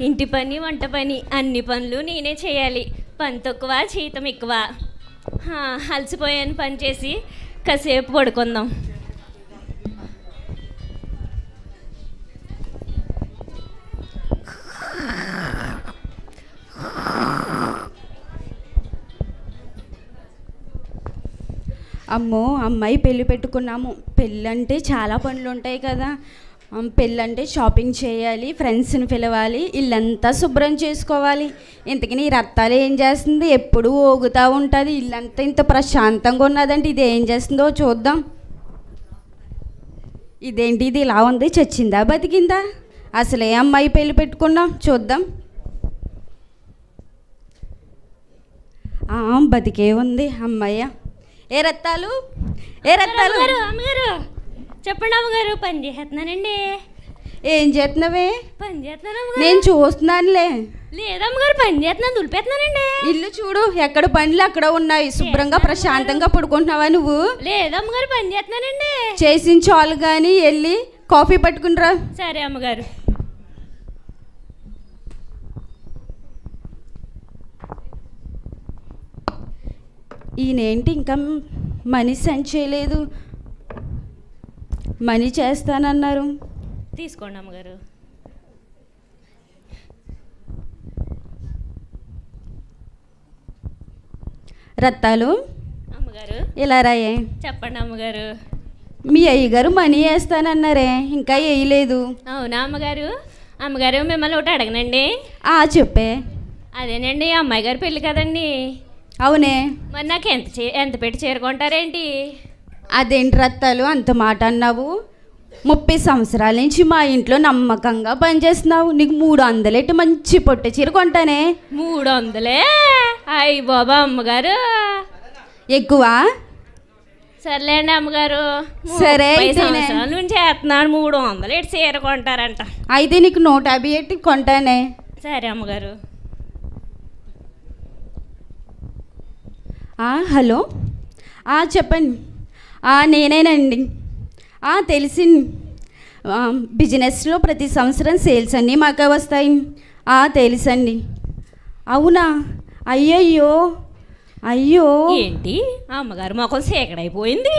ఇంటి పని వంట పని అన్ని పనులు నేనే చేయాలి. పని తక్కువ జీతం ఎక్కువ. అలసిపోయాను పని చేసి, కాసేపు పడుకుందాం. అమ్మో అమ్మాయి పెళ్ళి పెట్టుకున్నాము. పెళ్ళంటే చాలా పనులు ఉంటాయి కదా. పెళ్ళంటే షాపింగ్ చేయాలి, ఫ్రెండ్స్ని పిలవాలి, ఇల్లంతా శుభ్రం చేసుకోవాలి. ఇంతకీ నీ రత్తాలు ఏం చేస్తుంది? ఎప్పుడు ఊగుతూ ఉంటుంది. ఇల్లంతా ఇంత ప్రశాంతంగా ఉన్నదంటే ఇది ఏం చేస్తుందో చూద్దాం. ఇదేంటి ఇది ఇలా ఉంది? చచ్చిందా బతికిందా? అసలే అమ్మాయి పెళ్ళి పెట్టుకున్నాం, చూద్దాం. బతికే ఉంది అమ్మాయ్య. ఏ రత్తాలు, ఏ రత్తాలు? అమ్మగారు చెప్పండి అమ్మగారు. పని చేస్తున్నానండి. ఏం చేస్తున్నావే? పని చేస్తున్నాను. నేను చూస్తున్నానులే. లేదమ్మగారు, పని చేస్తున్నాను, దులిపేస్తున్నానండి. ఇల్లు చూడు, ఎక్కడ పనులు అక్కడ ఉన్నాయి. శుభ్రంగా ప్రశాంతంగా పడుకుంటున్నావా నువ్వు? లేదమ్మగారు, పని చేస్తున్నానండి. చేసిన చాలు కానీ వెళ్ళి కాఫీ పట్టుకునిరా. సరే అమ్మగారు. ఈయనేంటి ఇంకా మనీ సెండ్ చేయలేదు? మనీ చేస్తానన్నారు. తీసుకోండి అమ్మగారు. రత్తాలు అమ్మగారు ఇలా రాయే. చెప్పండి అమ్మగారు. మీ అయ్యగారు మనీ వేస్తానన్నారే, ఇంకా వేయలేదు. అవునా అమ్మగారు? అమ్మగారు మిమ్మల్ని ఒకటి అడగనండి. చెప్పే. అదేనండి, అమ్మాయి గారు పెళ్ళి కదండి. అవునే. మరి నాకు ఎంత పెట్టి చేరుకుంటారేంటి? అదేంటి రత్తాలు అంత మాట అన్నావు? 30 సంవత్సరాల నుంచి మా ఇంట్లో నమ్మకంగా పనిచేస్తున్నావు. నీకు 300 మంచి పొట్టు చీర కొంటానే. 300? అయ్యి బాబా అమ్మగారు, ఎక్కువ. సర్లేండి అమ్మగారు. సరే, 30 సంవత్సరాల నుంచి చేస్తున్నాను, 300 చీర కొంటారంట. అయితే నీకు 150 కొంటానే. సరే అమ్మగారు. హలో, చెప్పండి. నేనేనండి. తెలిసింది. బిజినెస్లో ప్రతి సంవత్సరం సేల్స్ అన్నీ మాకే వస్తాయి. తెలుసండి. అవునా? అయ్యయ్యో, అయ్యో. ఏంటి అమ్మగారు మొఖం సేకడైపోయింది?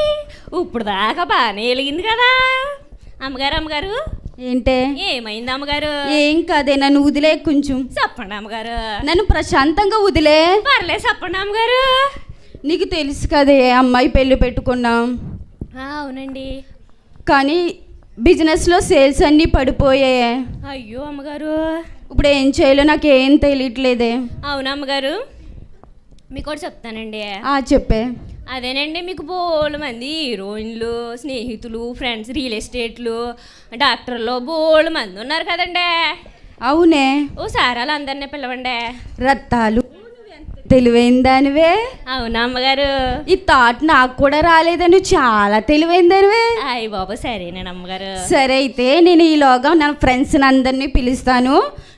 ఇప్పుడు దాకా బాగానే వెలిగింది కదా అమ్మగారు. అమ్మగారు ఏంటే? ఏమైంది అమ్మగారు? ఏం కాదే, నన్ను వదిలే కొంచెం. చెప్పండి అమ్మగారు. నన్ను ప్రశాంతంగా వదిలే. పర్లేదు, చెప్పండి అమ్మగారు. నీకు తెలుసు కదే అమ్మాయి పెళ్ళి పెట్టుకున్నాం. అవునండి. కానీ బిజినెస్లో సేల్స్ అన్నీ పడిపోయాయి. అయ్యో అమ్మగారు, ఇప్పుడు ఏం చేయాలో నాకేం తెలియట్లేదే. అవునా అమ్మగారు? మీకు కూడా చెప్తానండి. చెప్పే. అదేనండి, మీకు బోలు మంది హీరోయిన్లు, స్నేహితులు, ఫ్రెండ్స్, రియల్ ఎస్టేట్లు, డాక్టర్లు బోలు మంది ఉన్నారు కదండి. అవునే. ఓసారి అలా అందరినీ పిలవండి. రత్తాలు తెలివైన దానివే. అవునా అమ్మగారు? ఈ థాట్ నాకు కూడా రాలేదా? నువ్వు చాలా తెలివైన దానివే. అయ్యి బాబు, సరేనండి అమ్మగారు. సరే, అయితే నేను ఈలోగా నా ఫ్రెండ్స్ని అందరినీ పిలుస్తాను.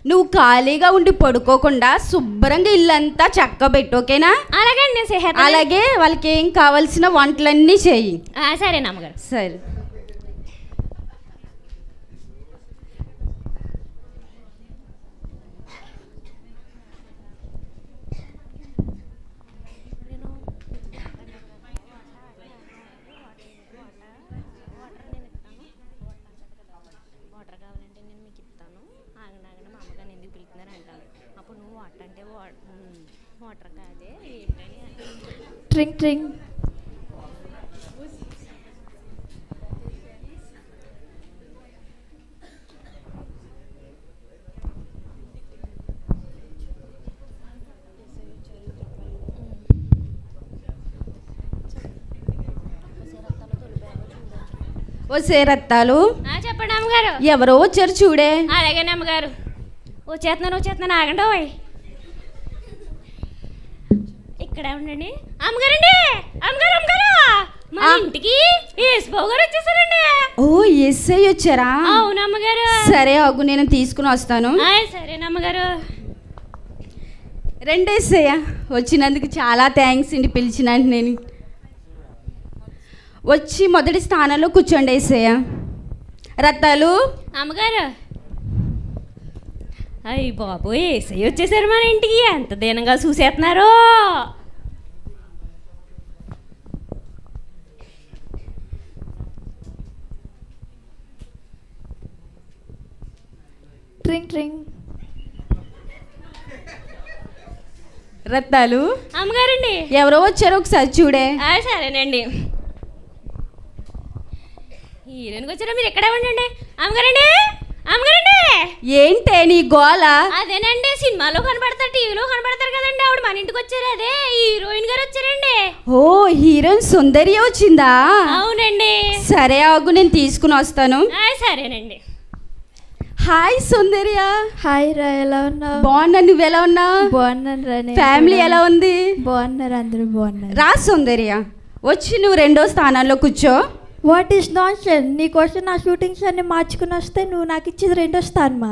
నువ్వు ఖాళీగా ఉండి పడుకోకుండా శుభ్రంగా ఇల్లంతా చక్కబెట్టు, ఓకేనా? అలాగండి. అలాగే వాళ్ళకి ఏం కావాల్సిన వంటలన్నీ చెయ్యి. సరేనా అమ్మగారు? సరే. ట్రింగ్ ట్రింగ్. ఓసే రత్తాలు, చెప్పండి అమ్మగారు. ఎవరో వచ్చారు చూడే. అలాగేనా అమ్మగారు? వచ్చేస్తున్నాను, ఆగండి. ఓయ్ ఇక్కడ ఉండండి అమ్మగారండి. అమ్మగారు అమ్మగారు, మా ఇంటికి యేసుబాబు గారు వచ్చేసారండి. ఓ, ఎస్ఐ వచ్చారా? అవును అమ్మగారు. సరే, ఆగు, నేను తీసుకుని వస్తాను. సరేనా అమ్మగారు? రండి ఎస్ఐ, వచ్చినందుకు చాలా థ్యాంక్స్ అండి. పిలిచినండి నేను. వచ్చి మొదటి స్థానంలో కూర్చోండి ఎస్ఐ. రత్తాలు అమ్మగారు, అయ్యి బాబోయ్ ఏసై వచ్చేసారు మన ఇంటికి, ఎంత దీనంగా చూసేస్తున్నారు. ట్రింగ్ ట్రింగ్. రత్నాలు అమ్మగారండి ఎవరో వచ్చారు ఒకసారి చూడే. సరేనండి. హీరోయిన్కి వచ్చారా, మీరు ఎక్కడే ఉండండి. అమ్మగారండి అమ్మగారండి. ఏంటే నీ గోల? అదేనండి సినిమాలో కనబడతారు, టీవీలో కనబడతారు కదండి, ఆవిడ మన ఇంటికి వచ్చారు. అదే హీరోయిన్ గారు వచ్చారండి. ఓ హీరోయిన్ సుందరి వచ్చిందా? అవునండి. సరే ఆగు, నేను తీసుకుని వస్తాను. సరేనండి. హాయ్ సుందరియా. హాయ్ రా, ఎలా ఉన్నావు? బాగున్నా, నువ్వు ఎలా ఉన్నావు? బాగున్నాను రా. ఫ్యామిలీ ఎలా ఉంది? బాగున్నారు, అందరూ బాగున్నారు. రా సుందరియా, వచ్చి నువ్వు 2వ స్థానంలో కూర్చో. What is not sense? నీకోసం నా షూటింగ్స్ అన్ని మార్చుకుని వస్తే నువ్వు నాకు ఇచ్చేది 2వ స్థానమా?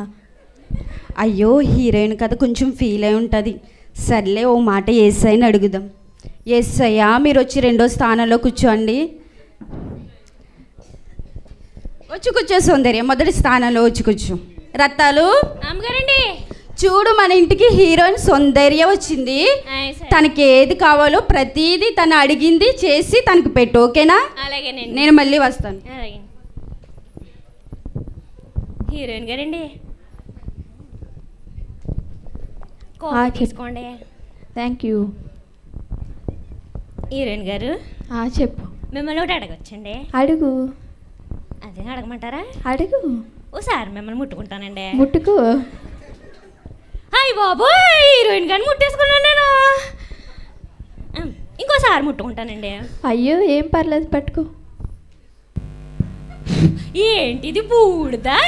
అయ్యో హీరోయిన్ కదా, కొంచెం ఫీల్ అయి ఉంటుంది. సర్లే ఓ మాట ఏసైని అడుగుదాం. ఏసయ్యా మీరు వచ్చి 2వ స్థానంలో కూర్చోండి. వచ్చి కూర్చో సౌందర్య, మొదటి స్థానంలో వచ్చి కూర్చో. రత్తాలు అమ్మగారండి చూడు, మన ఇంటికి హీరోయిన్ సౌందర్య వచ్చింది. తనకి ఏది కావాలో ప్రతిదీ తను అడిగింది చేసి తనకి పెట్టు, ఓకేనా? అలాగేనండి. నేను మళ్ళీ వస్తాను. అలాగే. హీరోయిన్ గారండి తీసుకోండి. Thank you. హీరోయిన్ గారు చెప్పు. మిమ్మల్ని ఒకటి అడగొచ్చండి? అడుగు. అదే అడగమంటారా? అడుగు. ఓసారి మిమ్మల్ని ముట్టుకుంటానండి. ముట్టుకు. హాయ్ బాబోయ్, హీరోయిన్ గారిని ముట్టేసుకున్నాను నేను. ఇంకోసారి ముట్టుకుంటానండి. అయ్యో ఏం పర్లేదు, పట్టుకో. ఏంటిది బూడిదా?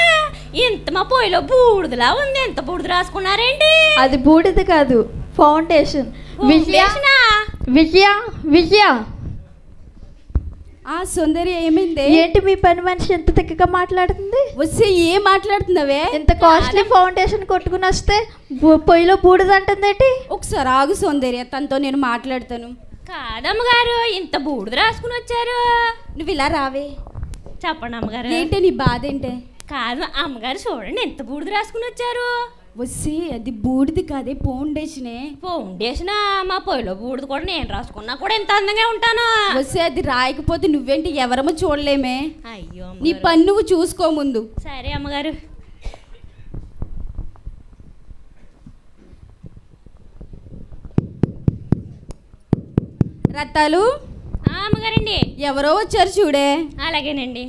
ఎంత మా పొయ్యిలో బూడిదలా ఉంది, ఎంత బూడిద రాసుకున్నారేంటి? అది బూడిద కాదు, ఫౌండేషన్. విజయ విజయ విజయ. సుందరి ఏమైంది? ఏంటి మీ పని మనిషి ఎంత తిక్కగా మాట్లాడుతుంది? వస్తే ఏం మాట్లాడుతున్నావే? ఎంత కాస్ట్లీ ఫౌండేషన్ కొట్టుకుని వస్తే పొయ్యిలో బూడిద అంటుందేంటి? ఒకసారి ఆగు సౌందర్య, తనతో నేను మాట్లాడతాను. కాదమ్మగారు, ఇంత బూడిద రాసుకుని వచ్చారు. నువ్వు ఇలా రావే. చెప్పండి అమ్మగారు. ఏంటి నీ బాధ ఏంటే? కాదు అమ్మగారు, చూడండి ఎంత బూడిద రాసుకుని వచ్చారు. వస్తే అది బూడిది కాదే, ఫౌండేషనే. ఫౌండేషన్ మా పొయ్యిలో బూడిద కూడా నేను రాసుకున్నా కూడా ఎంత అందంగా ఉంటాను. వస్తే అది రాయకపోతే నువ్వేంటి ఎవరమో చూడలేమే. అయ్యో నీ పని నువ్వు చూసుకో ముందు. సరే అమ్మగారు. రత్తాలు అమ్మగారండి ఎవరో వచ్చారు చూడే. అలాగేనండి.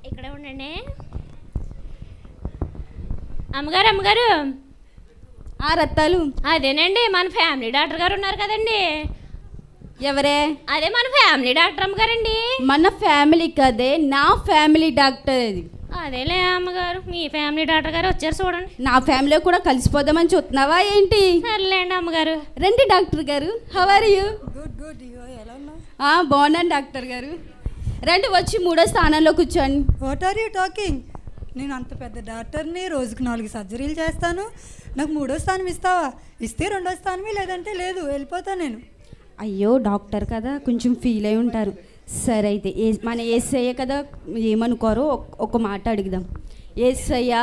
ఇక్కడే ఉండండి. అమ్మగారు అమ్మగారు. రత్తాలు అదేనండి మన ఫ్యామిలీ డాక్టర్ గారు ఉన్నారు కదండి. ఎవరే? అదే మన ఫ్యామిలీ డాక్టర్ అమ్మగారండి. మన ఫ్యామిలీ కదే, నా ఫ్యామిలీ డాక్టర్ అది. అదేలే అమ్మగారు, మీ ఫ్యామిలీ డాక్టర్ గారు వచ్చారు చూడండి. నా ఫ్యామిలీలో కూడా కలిసిపోదామని చూస్తున్నావా ఏంటి? సర్లేండి అమ్మగారు. రండి డాక్టర్ గారు. How are you? Good good. ఎలా ఉన్నావు? బాగున్నాను డాక్టర్ గారు. రండి వచ్చి 3వ స్థానంలో కూర్చోండి. What are you talking? నేను అంత పెద్ద డాక్టర్ని, రోజుకు 4 సర్జరీలు చేస్తాను. నాకు 3వ స్థానం ఇస్తావా? ఇస్తే 2వ స్థానమే, లేదంటే లేదు, వెళ్ళిపోతాను నేను. అయ్యో డాక్టర్ కదా, కొంచెం ఫీల్ అయి ఉంటారు. సరే అయితే మన ఏసయ్య కదా, ఏమనుకోరో ఒక మాట అడుగుదాం. ఏసయ్య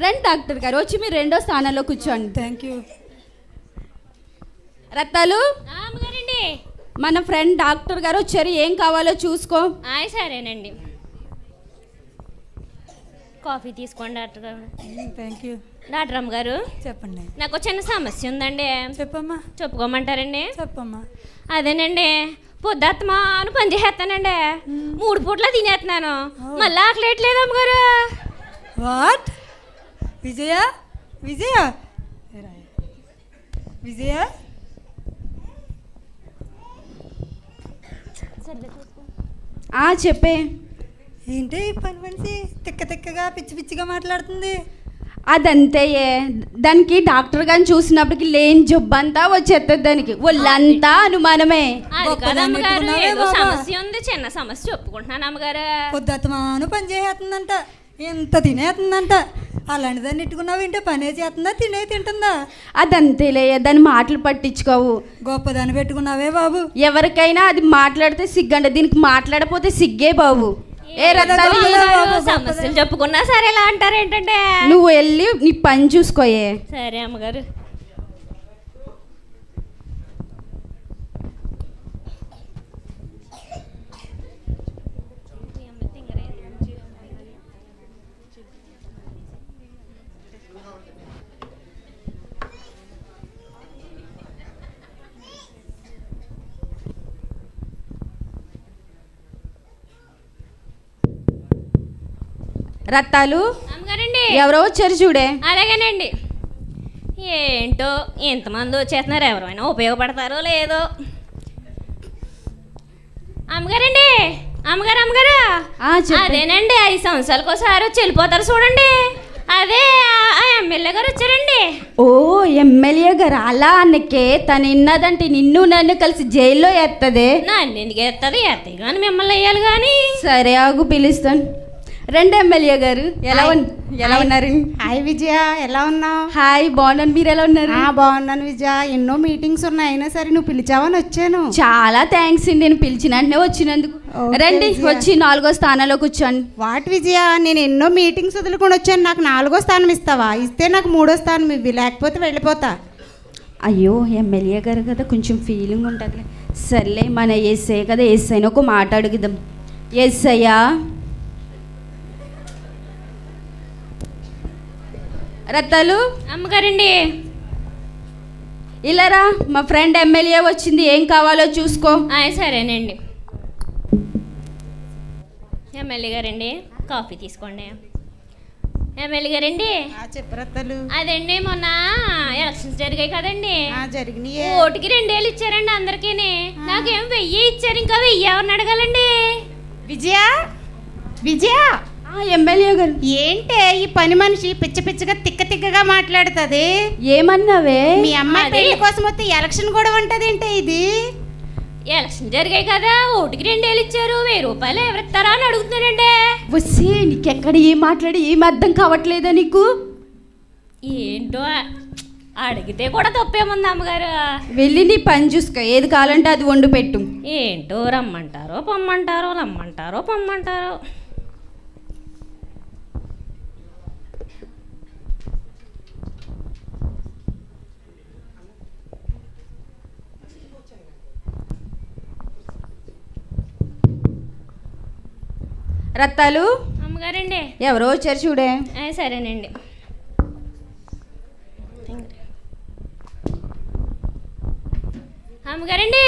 రండి డాక్టర్ గారు, వచ్చి మీరు 2వ స్థానంలో కూర్చోండి. Thank you. రత్తాలు అమ్మగారండి మన ఫ్రెండ్ డాక్టర్ గారు వచ్చారు, ఏం కావాలో చూసుకో. సరేనండి. కాఫీ తీసుకోండి డాక్టర్ గారు. Thank you. డాక్టర్ అమ్మగారు చెప్పండి. నాకు చిన్న సమస్య ఉందండి. చెప్పమ్మా. చెప్పుకోమంటారండి? చెప్పమ్మా. అదేనండి, పొద్దుత్తమాను పని చేసేస్తానండి, 3 పూట్ల తినేస్తున్నాను, మళ్ళీ ఆకలేట్లేదు అమ్మగారు. వాట్? విజయ విజయ విజయ చెప్పే. ఏంటి పని మనిషి తిక్క తిక్కగా పిచ్చి పిచ్చిగా మాట్లాడుతుంది? అదంతేయే, దానికి డాక్టర్ గారిని చూసినప్పటికి లేని జబ్బంతా వచ్చేస్తుంది, దానికి ఒళ్ళంతా అనుమానమే. అది కాదు అమ్మగారు, ఏదో సమస్య ఉంది, చిన్న సమస్య చెప్పుకుంటున్నాను అమ్మగారు. పొద్దుమాను పని చేసేస్తుందంట. ఇంత తినేస్తుందంట. అలాంటిదాన్ని ఇట్టుకున్నావు వింటే పనే చేస్తుందా తింటుందా? అదంతేలే, దాని మాటలు పట్టించుకోవు. గొప్పదాన్ని పెట్టుకున్నావే బాబు. ఎవరికైనా అది మాట్లాడితే సిగ్గంట, దీనికి మాట్లాడపోతే సిగ్గే బాబు. ఏ రత్తాలు, సమస్యలు చెప్పుకున్నా సరే ఎలా అంటారు ఏంటంటే? నువ్వు వెళ్ళి నీ పని చూసుకోయే. సరే అమ్మగారు. రత్తాలు, అమ్మగారండి ఎవరో వచ్చారు చూడే. అలాగేనండి. ఏంటో ఎంతమంది వచ్చేస్తున్నారు, ఎవరైనా ఉపయోగపడతారో లేదో. అమ్మగారండి, అమ్మగారు అమ్మగారు, అదేనండి 5 సంవత్సరాలకు ఒకసారి వచ్చి వెళ్ళిపోతారు చూడండి, అదే ఆ ఎమ్మెల్యే గారు వచ్చారండి. ఓ ఎమ్మెల్యే గారు, అలా అన్నకే తను ఇన్నదంటే నిన్ను నన్ను కలిసి జైల్లో ఎత్తదే. నన్ను ఎందుకు ఎత్తది? ఎత్తాయి కానీ మిమ్మల్ని వేయాలి కానీ. సరే ఆగు, పిలుస్తాను. రండి ఎమ్మెల్యే గారు, ఎలా ఉన్నారు? హాయ్ విజయ, ఎలా ఉన్నావు? హాయ్, బాగున్నాను. మీరు ఎలా ఉన్నారు? బాగున్నాను విజయ. ఎన్నో మీటింగ్స్ ఉన్నాయి, అయినా సరే నువ్వు పిలిచావని వచ్చాను. చాలా థ్యాంక్స్ అండి, నేను పిలిచిన వెంటనే వచ్చినందుకు. రండి, వచ్చి 4వ స్థానంలో కూర్చోండి. వాట్ విజయ, నేను ఎన్నో మీటింగ్స్ వదులుకొని వచ్చాను, నాకు 4వ స్థానం ఇస్తావా? ఇస్తే నాకు 3వ స్థానం ఇవ్వి, లేకపోతే వెళ్ళిపోతా. అయ్యో ఎమ్మెల్యే గారు కదా, కొంచెం ఫీలింగ్ ఉంటుంది. సర్లే, మన ఎస్ఐ కదా, ఎస్ఐని ఒక మాట అడుగుదాం. ఎస్ఐయా, రత్తాలు అమ్మగారండి, ఇలారా, మా ఫ్రెండ్ ఎమ్మెల్యే వచ్చింది, ఏం కావాలో చూసుకో. సరేనండి. ఎమ్మెల్యే గారండి, కాఫీ తీసుకోండి. ఎమ్మెల్యే గారండి, చెప్పు రత్తాలు. అదండి మొన్న ఎలక్షన్స్ జరిగాయి కదండి, జరిగినాయి. ఓటుకి 2,000 ఇచ్చారండి అందరికీ. నాకేం 1000 ఇచ్చారు, ఇంకా 1000 ఎవరిని అడగాలండి? విజయ, విజయ, ఎమ్మెల్యే గారు, ఏంటే ఈ పని మనిషి పిచ్చ పిచ్చగా తిక్కగా మాట్లాడుతుంది? ఏమన్నావే? మీ అమ్మాయి పెళ్లి కోసం వస్తే ఎలక్షన్ కూడా ఉంటది ఏంటే ఇది? ఎలక్షన్ జరిగాయి కదా, ఓటుకి 2,000 ఇచ్చారు, 1000 రూపాయలు ఎవరిస్తారా అని అడుగుతున్నానండి. వస్తే నీకెక్కడ ఏం మాట్లాడి ఏం అర్థం కావట్లేదా నీకు? ఏంటో అడిగితే కూడా తప్పేముంది అమ్మగారు. వెళ్ళి నీ పని చూసుకో, ఏది కావాలంటే అది వండు పెట్టు. ఏంటో రమ్మంటారో పొమ్మంటారో, రమ్మంటారో పొమ్మంటారో. రత్తాలు, అమ్మగారండి, ఎవరో వచ్చారు చూడే. సరేనండి. అమ్మగారండి,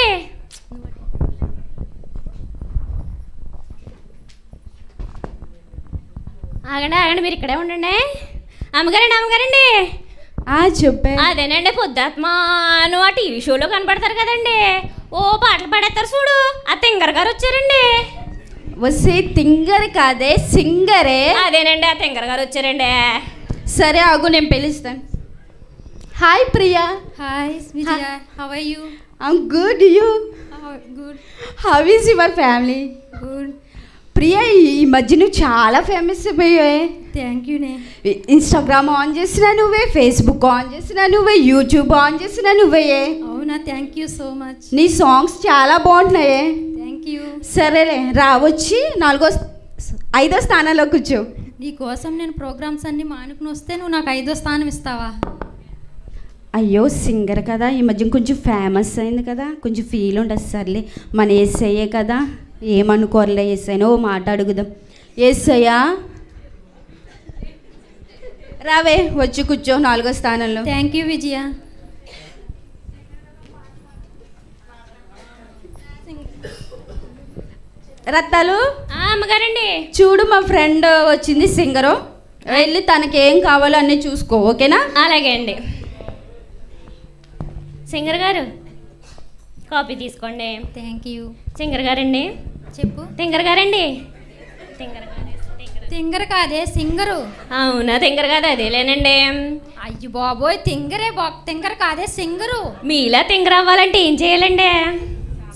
ఆగండి ఆగండి, మీరు ఇక్కడే ఉండండి. అమ్మగారండి, అమ్మగారండి, చెప్పే. అదేనండి పొద్దుత్మాను ఆ టీవీ షోలో కనపడతారు కదండి, ఓ పాటలు పాడేస్తారు చూడు, ఆ తింగర్ గారు వచ్చారండి. వస్తే తింగర్ కాదే, సింగరే. అదేనండి, ఆ తింగర్ గారు వచ్చారండి. సరే ఆగు, నేను పిలుస్తాను. Hi Priya. Hi Vijaya, how are you? I'm good. You? Good. How is your family? Good. Priya, ఈ మధ్య నువ్వు చాలా ఫేమస్ అయిపోయావే. Thank you. ఇన్స్టాగ్రామ్ ఆన్ చేసినా నువ్వే, ఫేస్బుక్ ఆన్ చేసినా నువ్వే, యూట్యూబ్ ఆన్ చేసినా నువ్వే. అవునా, థ్యాంక్ యూ సో మచ్. నీ సాంగ్స్ చాలా బాగుంటున్నాయే. Thank you. సరేలే, రావచ్చి 5వ స్థానంలో కూర్చో. నీ కోసం నేను ప్రోగ్రామ్స్ అన్ని మానుకుని వస్తే నువ్వు నాకు 5వ స్థానం ఇస్తావా? అయ్యో సింగర్ కదా, ఈ మధ్య కొంచెం ఫేమస్ అయింది కదా, కొంచెం ఫీల్ ఉంటుంది. సర్లే, మన ఎస్ఐయే కదా, ఏమనుకోరలే. ఎస్ఐనో ఓ మాట అడుగుదాం. ఎస్ఐయా, రావే, వచ్చి కూర్చో 4వ స్థానంలో. థ్యాంక్ యూ విజయ. రత్తాలు, అమ్మగారండి, చూడు మా ఫ్రెండ్ వచ్చింది సింగరు, వెళ్ళి తనకి ఏం కావాలో అన్నీ చూసుకో, ఓకేనా? అలాగే అండి. సింగర్ గారు, కాఫీ తీసుకోండి. Thank you. సింగర్ గారండి, చెప్పు. తింగర్ గారండి. తింగర్ కాదే, సింగరు. అవునా, తింగర్ కాదు, అదేలేనండి. అయ్యి బాబోయ్, తింగర్ కాదే, సింగరు. మీలా తింగర్ అవ్వాలంటే ఏం చేయాలండి?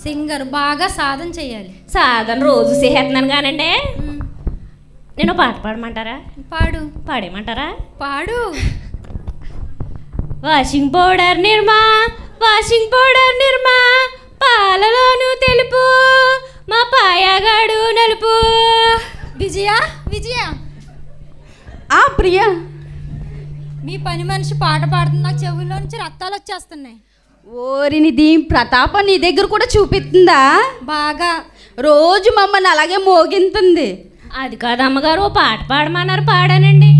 సింగర్ బాగా సాధన చేయాలి. సాధన రోజు చేస్తున్నాను కానండి, నేను పాట పాడమంటారా? పాడు. పాడేమంటారా? పాడు. వాషింగ్ పౌడర్ నిర్మా, వాషింగ్ పౌడర్ నిర్మా, పాలలోను తెలుపు, మా పాయగాడు నలుపు. విజయ, విజయ, ప్రియా, మీ పని మనిషి పాట పాడుతుంది, నాకు చెవుల్లో నుంచి రక్తాలు వచ్చేస్తున్నాయి. ఓరిని దీని ప్రతాపం నీ దగ్గర కూడా చూపిస్తుందా? బాగా. రోజు మమ్మల్ని అలాగే మోగింతుంది. అది కాదు అమ్మగారు, పాట పాడమన్నారు, పాడానండి.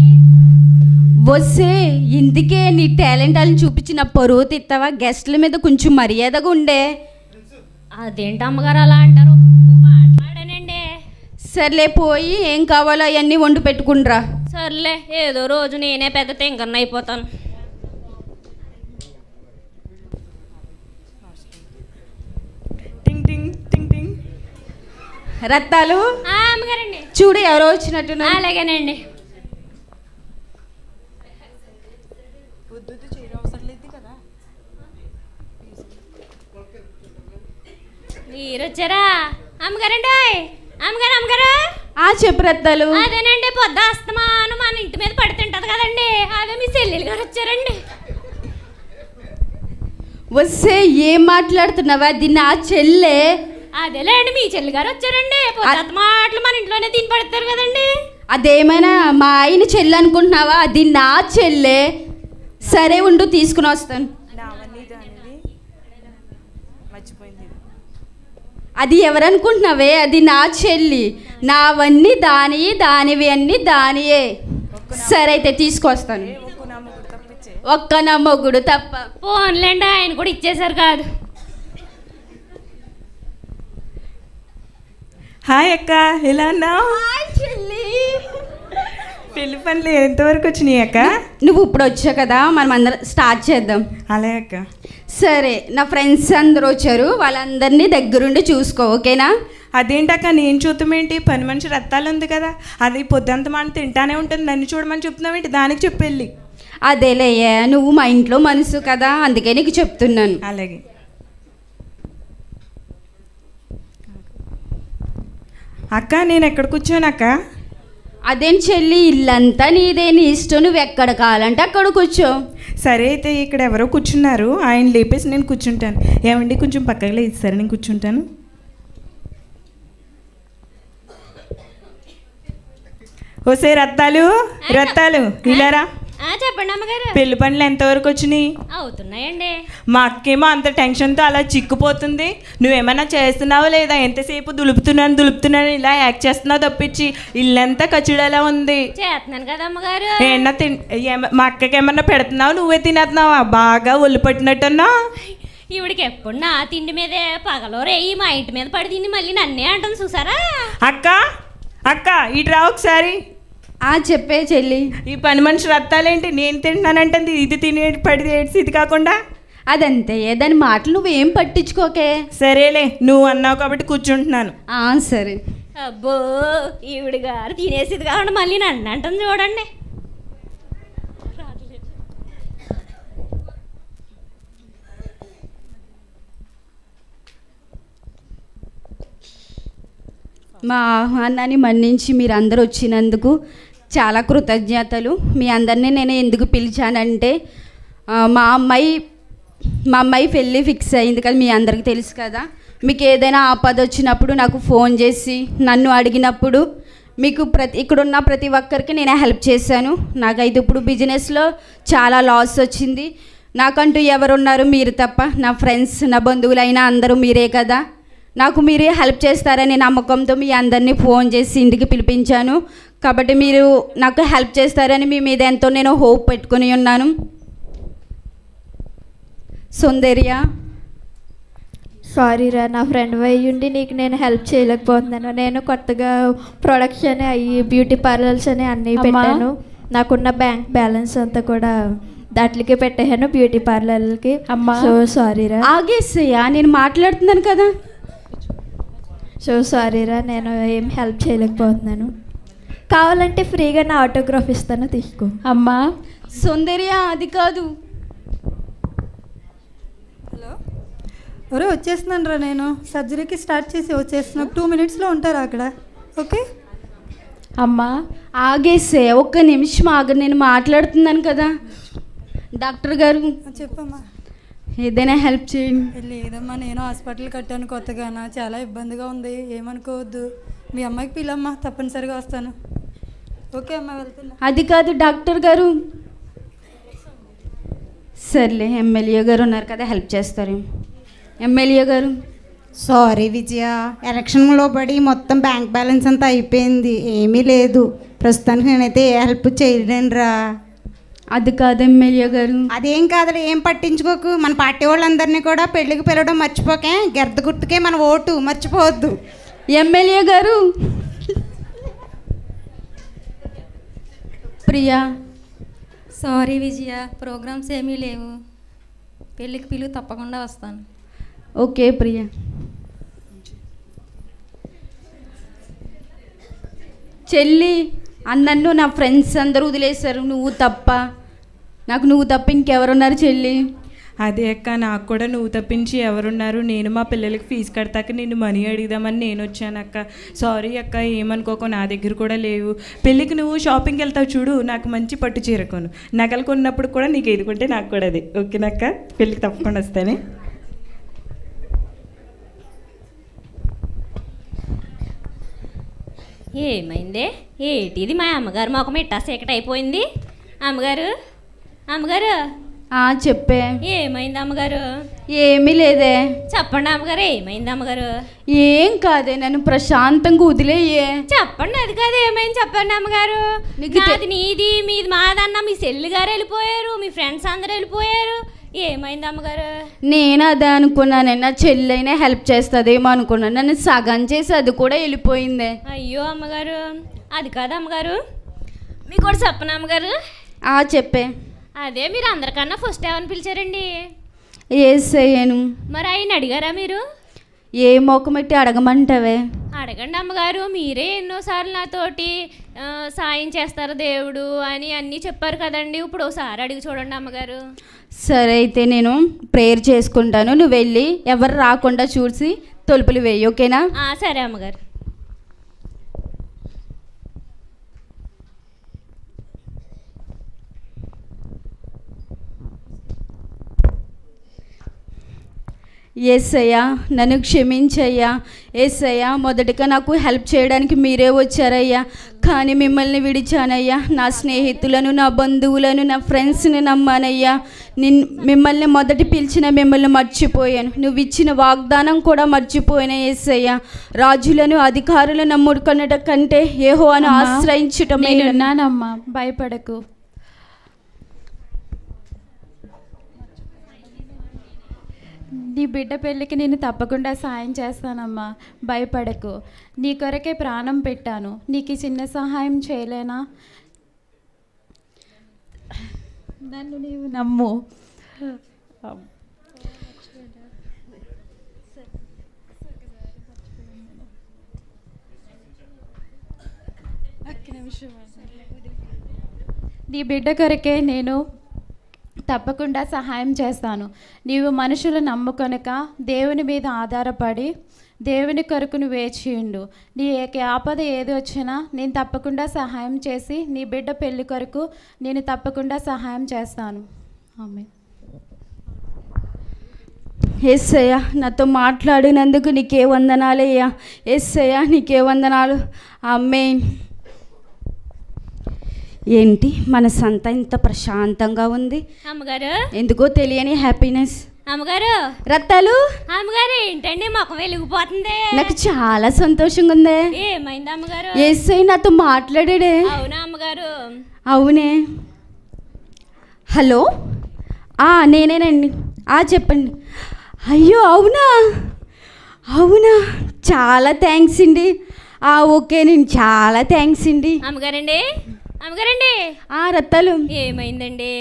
వస్తే ఇందుకే నీ టాలెంట్ అని చూపించిన పరువు తిత్తవా? గెస్ట్ల మీద కొంచెం మర్యాదగా ఉండే. అదేంటి అమ్మగారు అలా అంటారు? పాట పాడానండి. సర్లే, పోయి ఏం కావాలో అవన్నీ వండి పెట్టుకుండ్రా. సర్లే, ఏదో రోజు నేనే పెద్ద తింకన్న అయిపోతాను. రత్తాలు అమ్మగారండి, చూడు ఎవరో వచ్చినట్టు. అలాగేనండి. మీరు వచ్చారా అమ్మగారండి? అమ్మగారు, అమ్మగారు. చెప్పు రత్తాలు. అదేనండి, పొద్దు అస్తమాను మన ఇంటి మీద పడుతుంటది కదండి, అదే మీ చెల్లెలు గారు వచ్చారండి. వస్తే ఏం మాట్లాడుతున్నావా? అది నా చెల్లె. అదేలేండి, మీ చెల్లి గారు వచ్చారండి. పొద్దు మాటలు మన ఇంట్లోనే తిని పడతారు కదండి. అదేమైనా మా ఆయన చెల్లి అనుకుంటున్నావా? అది నా చెల్లె. సరే ఉండు, తీసుకుని వస్తాను. అది ఎవరనుకుంటున్నావే? అది నా చెల్లి. నావన్నీ దాని, దానివి అన్నీ దానియే. సరే అయితే తీసుకొస్తాను. ఒక్క నా మొగుడు తప్ప. ఫోన్లేండి, ఆయన కూడా ఇచ్చేసారు కాదు. హాయ్ అక్క, ఎలా ఉన్నావు? పెళ్లి పనులు ఎంతవరకు వచ్చినాయి అక్క? నువ్వు ఇప్పుడు వచ్చావు కదా, మనం అందరం స్టార్ట్ చేద్దాం. అలాగే అక్క. సరే, నా ఫ్రెండ్స్ అందరూ వచ్చారు, వాళ్ళందరినీ దగ్గరుండి చూసుకో, ఓకేనా? అదేంటక్క నేను చూద్దామేంటి? పని మనిషి రత్తాలు ఉంది కదా, అది పొద్దుంత మనం తింటానే ఉంటుంది, నన్ను చూడమని చెప్తున్నావేంటి? దానికి చెప్పెళ్ళి. అదేలేయ్యా, నువ్వు మా ఇంట్లో మనసు కదా, అందుకే నీకు చెప్తున్నాను. అలాగే అక్క. నేను ఎక్కడ కూర్చోను అక్క? అదేం చెల్లి, ఇల్లంతా నీదే, నీ ఇష్టం, నువ్వు ఎక్కడ కావాలంటే అక్కడ కూర్చో. సరే అయితే ఇక్కడ ఎవరో కూర్చున్నారు, ఆయన లేపేసి నేను కూర్చుంటాను. ఏమండి కొంచెం పక్కకి లేస్తారా, నేను కూర్చుంటాను. ఓసే రత్తాలు, రత్తాలు ఇలారా. చెప్పండి అమ్మగారు. పెళ్లి పనులు ఎంతవరకు వచ్చినాయి? అవుతున్నాయండి. మా అక్కేమో అంత టెన్షన్తో అలా చిక్కుపోతుంది. నువ్వేమన్నా చేస్తున్నావా లేదా? ఎంతసేపు దులుపుతున్నాను ఇలా యాక్ట్ చేస్తున్నావు తప్పించి ఇల్లంతా కచ్చిడేలా ఉంది. చేస్తున్నాను కదా అమ్మగారు. మా అక్కకి ఏమన్నా పెడుతున్నావు, నువ్వే తినేస్తున్నావా? బాగా ఒళ్ళు పట్టినట్టున్నా. ఈవిడికి ఎప్పుడు నా తిండి మీదే పగలో రేయి మా ఇంటి మీద పడి తిండి మళ్ళీ నన్నే అంటుంది చూసారా? అక్క, అక్క ఇటు రా ఒకసారి. చెప్పే చెల్లి. ఈ పని మనిషి రత్తాలేంటి? నేను తింటున్నానంటే ఇది తినే పడి ఏడ్చి ఇది కాకుండా. అదంతే, దాని మాటలు నువ్వేం పట్టించుకోకే. సరేలే, నువ్వు అన్నావు కాబట్టి కూర్చుంటున్నాను. సరే. అబ్బో, ఈవిడ గారు తినేసేది కాకుండా మళ్ళీ నన్ను అంటుంది చూడండి. మా ఆహ్వానాన్ని మన్నించి మీరు అందరూ వచ్చినందుకు చాలా కృతజ్ఞతలు. మీ అందరినీ నేను ఎందుకు పిలిచానంటే మా అమ్మాయి పెళ్ళి ఫిక్స్ అయింది కదా, మీ అందరికీ తెలుసు కదా. మీకు ఏదైనా ఆపద వచ్చినప్పుడు నాకు ఫోన్ చేసి నన్ను అడిగినప్పుడు మీకు ఇక్కడున్న ప్రతి ఒక్కరికి నేను హెల్ప్ చేశాను. నాకైతే ఇప్పుడు బిజినెస్లో చాలా లాస్ వచ్చింది. నాకంటూ ఎవరున్నారు? మీరు తప్ప. నా ఫ్రెండ్స్, నా బంధువులైనా అందరూ మీరే కదా. నాకు మీరే హెల్ప్ చేస్తారని నమ్మకంతో మీ అందరినీ ఫోన్ చేసి ఇంటికి పిలిపించాను. కాబట్టి మీరు నాకు హెల్ప్ చేస్తారని మీ మీద ఎంతో నేను హోప్ పెట్టుకుని ఉన్నాను. సౌందర్య, సారీరా, నా ఫ్రెండ్ అయ్యుండి నీకు నేను హెల్ప్ చేయలేకపోతున్నాను. నేను కొత్తగా ప్రొడక్షన్ అయ్యి బ్యూటీ పార్లర్స్ అని అన్నీ పెట్టాను. నాకున్న బ్యాంక్ బ్యాలెన్స్ అంతా కూడా దాట్లకే పెట్టాను, బ్యూటీ పార్లర్లకి. సో సారీరా. ఆగేసయ్యా, నేను మాట్లాడుతున్నాను కదా. సో సారీరా, నేను ఏం హెల్ప్ చేయలేకపోతున్నాను. కావాలంటే ఫ్రీగా నా ఆటోగ్రాఫ్ ఇస్తాను, తీసుకో. అమ్మా సౌందర్య, అది కాదు. హలో, ఒరే వచ్చేస్తున్నాను రా, నేను సర్జరీకి స్టార్ట్ చేసి వచ్చేస్తున్నా. 2 minutesలో ఉంటారా అక్కడ? ఓకే. అమ్మా ఆగేసే, ఒక్క నిమిషం ఆగ, నేను మాట్లాడుతున్నాను కదా. డాక్టర్ గారు చెప్పమ్మా. ఏదైనా హెల్ప్ చేయండి. లేదమ్మా, నేను హాస్పిటల్ కట్టాను కొత్తగానా, చాలా ఇబ్బందిగా ఉంది, ఏమనుకోవద్దు. మీ అమ్మాయికి పిల్లమ్మా, తప్పనిసరిగా వస్తాను. ఓకే అమ్మా, వెళ్తున్నా. అది కాదు డాక్టర్ గారు. సర్లే, ఎమ్మెల్యే గారు ఉన్నారు కదా, హెల్ప్ చేస్తారు. ఎమ్మెల్యే గారు. సారీ విజయ, ఎలక్షన్లో పడి మొత్తం బ్యాంక్ బ్యాలెన్స్ అంతా అయిపోయింది, ఏమీ లేదు ప్రస్తుతానికి. నేనైతే ఏ హెల్ప్ చేయలేనురా. అది కాదు ఎమ్మెల్యే గారు. అదేం కాదులే, ఏం పట్టించుకోకు. మన పార్టీ వాళ్ళందరినీ కూడా పెళ్ళికి పిలవడం మర్చిపోకే. గెర్ద గుర్తుకే మన ఓటు మర్చిపోవద్దు. ఎమ్మెల్యే గారు. ప్రియా. సారీ విజయ, ప్రోగ్రామ్స్ ఏమీ లేవు, పెళ్ళికి పిలువు, తప్పకుండా వస్తాను. ఓకే ప్రియా. చెల్లి, నన్ను నా ఫ్రెండ్స్ అందరూ వదిలేశారు, నువ్వు తప్ప. నాకు నువ్వు తప్ప ఇంకెవరున్నారు చెల్లి? అదే అక్క, నాకు కూడా నువ్వు తప్పించి ఎవరున్నారు. నేను మా పిల్లలకి ఫీజు కడతాక నిన్ను మనీ అడిగిదామని నేను వచ్చాను అక్క. సారీ అక్క, ఏమనుకోకు, నా దగ్గర కూడా లేవు. పెళ్ళికి నువ్వు షాపింగ్కి వెళ్తావు చూడు, నాకు మంచి పట్టు చీర కొను. నగలు కొన్నప్పుడు కూడా నీకు ఏది కొంటే నాకు కూడా అదే. ఓకేనక్క, పెళ్ళికి తప్పకుండా వస్తానే. ఏమైందే? ఏంటిది మా అమ్మగారు మొఖం ఇట్టా సీకట్ అయిపోయింది? అమ్మగారు, అమ్మగారు. చెప్పే. ఏమైంది అమ్మగారు? ఏమీ లేదే. చెప్పండి అమ్మగారు, ఏమైంది అమ్మగారు? ఏం కాదే, నన్ను ప్రశాంతంగా వదిలేయే. చెప్పండి, అది కాదు ఏమైంది చెప్పండి అమ్మగారు. నాది నీది, మీది మాదన్న, మీ చెల్లి గారు వెళ్ళిపోయారు, మీ ఫ్రెండ్స్ అందరు వెళ్ళిపోయారు. ఏమైంది అమ్మగారు? నేను అదే అనుకున్నానే, నా చెల్లైనా హెల్ప్ చేస్తుందేమో అనుకున్నాను. నన్ను సగం చేసి అది కూడా వెళ్ళిపోయిందే. అయ్యో అమ్మగారు, అది కాదు అమ్మగారు, మీకు కూడా చెప్పను అమ్మగారు. చెప్పే. అదే, మీరు అందరికన్నా ఫస్ట్ ఎవరిని పిలిచారండి? ఏసయ్యను. మరి ఆయన అడిగారా మీరు? ఏ మొక్కమెట్టి అడగమంటావే? అడగండి అమ్మగారు, మీరే ఎన్నోసార్లు నాతోటి సాయం చేస్తారు దేవుడు అని అన్నీ చెప్పారు కదండి. ఇప్పుడు ఒకసారి అడిగి చూడండి అమ్మగారు. సరే అయితే నేను ప్రేయర్ చేసుకుంటాను, నువ్వు వెళ్ళి ఎవరు రాకుండా చూసి తలుపులు వేయి, ఓకేనా? సరే అమ్మగారు. యేసయ్యా, నన్ను క్షమించయ్యా. యేసయ్యా, మొదటిగా నాకు హెల్ప్ చేయడానికి మీరే వచ్చారయ్యా, కానీ మిమ్మల్ని విడిచానయ్యా. నా స్నేహితులను, నా బంధువులను, నా ఫ్రెండ్స్ని నమ్మానయ్యా. మిమ్మల్ని మొదటి పిలిచిన మిమ్మల్ని మర్చిపోయాను, నువ్వు ఇచ్చిన వాగ్దానం కూడా మర్చిపోయిన యేసయ్యా. రాజులను, అధికారులను నమ్ముకున్నట కంటే యెహోవాను ఆశ్రయించటం నేనున్నానమ్మా, భయపడకు. నీ బిడ్డ పెళ్ళికి నేను తప్పకుండా సాయం చేస్తానమ్మా, భయపడకు. నీ కొరకే ప్రాణం పెట్టాను, నీకు చిన్న సహాయం చేయలేనా? నన్ను నీవు నమ్ము. నీ బిడ్డ కొరకే నేను తప్పకుండా సహాయం చేస్తాను. నీవు మనుషులు నమ్ముకొనక దేవుని మీద ఆధారపడి దేవుని కొరకు నువ్వు వేచియుండు. నీ ఆపద ఏది వచ్చినా నేను తప్పకుండా సహాయం చేసి నీ బిడ్డ పెళ్లి కొరకు నేను తప్పకుండా సహాయం చేస్తాను. ఆమేన్. యేసయ్యా, నాతో మాట్లాడినందుకు నీకే వందనాలయ్యా. యేసయ్యా, నీకే వందనాలు. ఆమేన్. ఏంటి మనసంతా ఇంత ప్రశాంతంగా ఉంది? అమ్మగారు, ఎందుకో తెలియని హ్యాపీనెస్. అమ్మగారు, రత్తాలు. అమ్మగారు, ఏంటండి ముఖం వెలిగిపోతుంది? నాకు చాలా సంతోషంగా ఉంది. ఏమైంది అమ్మగారు? యేసయ్య నాతో మాట్లాడాడే. అవునా అమ్మగారు? అవునే. హలో, నేనేనండి. చెప్పండి. అయ్యో అవునా? అవునా, చాలా థ్యాంక్స్ అండి. ఓకే, నేను చాలా థ్యాంక్స్ అండి. అమ్మగారండి, అమ్మగారండి. రత్తాలు. ఏమైందండి?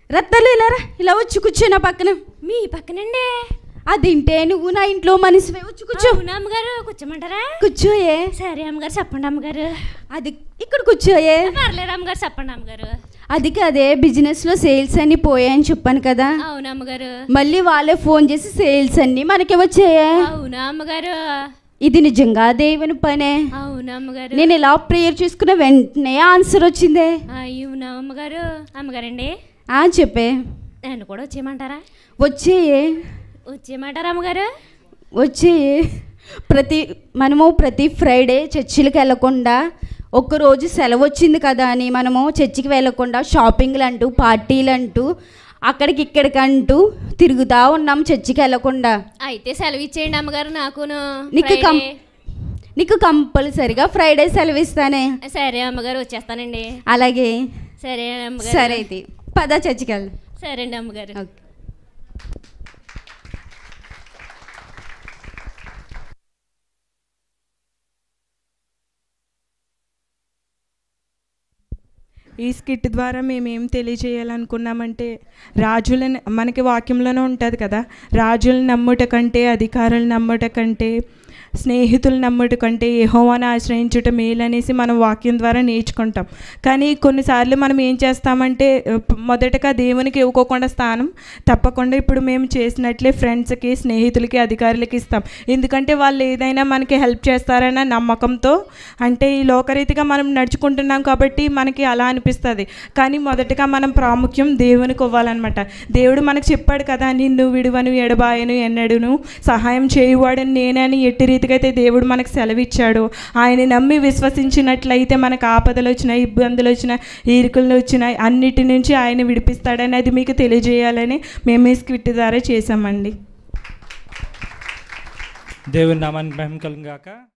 రత్తాలు, ఇలా రా, ఇలా వచ్చి కూర్చో నా పక్కన. మీ పక్కనండి? అదింటే నువ్వు నా ఇంట్లో మనిషివే, వచ్చి కూర్చో. అవునా అమ్మగారు, కూర్చోమంటారా? కూర్చోయే. సరే అమ్మగారు, చెప్పండి అమ్మగారు. అది ఇక్కడ కూర్చోయే. పర్లేదు అమ్మగారు, చెప్పండి అమ్మగారు. అది కాదే, బిజినెస్లో సేల్స్ అన్నీ పోయాయని చెప్పాను కదా. అవునా అమ్మగారు? మళ్ళీ వాళ్ళే ఫోన్ చేసి సేల్స్ అన్నీ మనకి వచ్చాయే. అవునా అమ్మగారు? ఇది నిజంగా దేవుని పనే. అవునా అవునా అమ్మగారు? నేను ఇలా ప్రేయర్ చేసుకున్న వెంటనే ఆన్సర్ వచ్చిందే. అవునా అమ్మగారు? అమ్మగారండి చెప్పే. నన్ను కూడా వచ్చేయమంటారా? వచ్చేయే. వచ్చేయమంటారా అమ్మగారు? వచ్చేయే. మనము ప్రతి ఫ్రైడే చర్చిలకు వెళ్ళకుండా, ఒక్కరోజు సెలవు వచ్చింది కదా అని మనము చర్చికి వెళ్ళకుండా షాపింగ్లు అంటూ పార్టీలు అంటూ అక్కడికి ఇక్కడికంటూ తిరుగుతూ ఉన్నాం చర్చికి వెళ్ళకుండా. అయితే సెలవు ఇచ్చేయండి అమ్మగారు నాకును. నీకు కంపల్సరిగా ఫ్రైడే సెలవు ఇస్తానే. సరే అమ్మగారు వచ్చేస్తానండి. అలాగే. సరే అమ్మగారు. సరే అయితే పద చర్చికి వెళ్దాం. సరే అండి అమ్మగారు. ఓకే. ఈ స్కిట్ ద్వారా మేమేం తెలియజేయాలనుకున్నామంటే, రాజులను మనకి వాక్యంలోనే ఉంటుంది కదా, రాజులను నమ్ముట కంటే, అధికారులను నమ్ముట కంటే, స్నేహితులు నమ్ముట కంటే యెహోవాను ఆశ్రయించుట మేలనేసి మనం వాక్యం ద్వారా నేర్చుకుంటాం. కానీ కొన్నిసార్లు మనం ఏం చేస్తామంటే, మొదటగా దేవునికి ఇవ్వకోకుండా స్థానం తప్పకుండా ఇప్పుడు మేము చేసినట్లే ఫ్రెండ్స్కి, స్నేహితులకి, అధికారులకి ఇస్తాం. ఎందుకంటే వాళ్ళు ఏదైనా మనకి హెల్ప్ చేస్తారన్న నమ్మకంతో, అంటే ఈ లోకరీతిగా మనం నడుచుకుంటున్నాం కాబట్టి మనకి అలా అనిపిస్తుంది. కానీ మొదటగా మనం ప్రాముఖ్యం దేవునికి ఇవ్వాలన్నమాట. దేవుడు మనకు చెప్పాడు కదా, నిన్ను విడువను ఎడబాయను ఎన్నడును సహాయం చేయువాడని నేనని ఎట్టి రీతిగా అయితే దేవుడు మనకు సెలవిచ్చాడు. ఆయన నమ్మి విశ్వసించినట్లయితే మనకు ఆపదలు వచ్చినాయి, ఇబ్బందులు వచ్చినాయి, ఈరుకులు వచ్చినాయి, అన్నిటి నుంచి ఆయన విడిపిస్తాడని అది మీకు తెలియజేయాలని మేము ఈ స్క్రిప్ట్ ద్వారా చేసామండి. దేవుని నామానికి మహిమ కలుగుగాక.